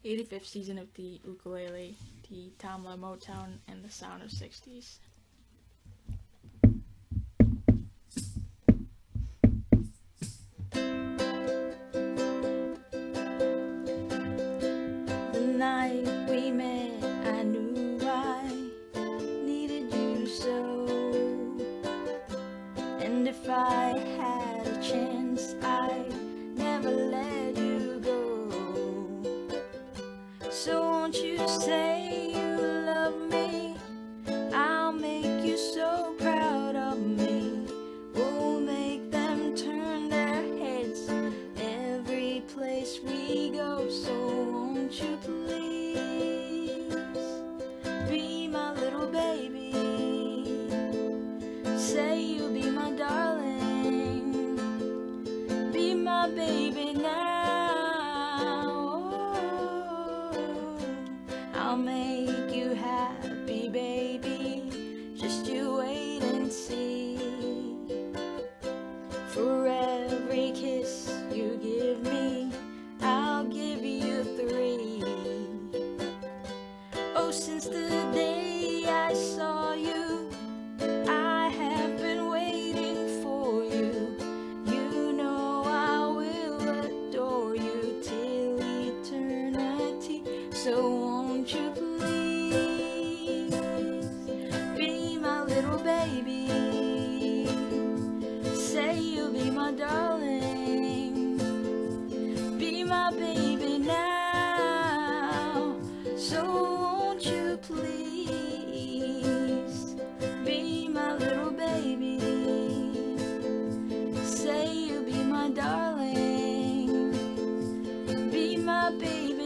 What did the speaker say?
85th season of the ukulele, the Tamla Motown, and the sound of 60's. The night we met, I knew I needed you so, and if I had a chance, I'd never let you go. So won't you say you love me? I'll make you so proud of me. We'll make them turn their heads every place we go. So won't you please be my little baby? Say you'll be my darling. Be my baby now. I'll make you happy, baby. Just you wait and see. For every kiss you give me, I'll give you 3. Oh, since the day I saw you, I have been waiting for you. You know I will adore you till eternity. So won't you please be my little baby? Say you'll be my darling. Be my baby now. So won't you please be my little baby? Say you'll be my darling. Be my baby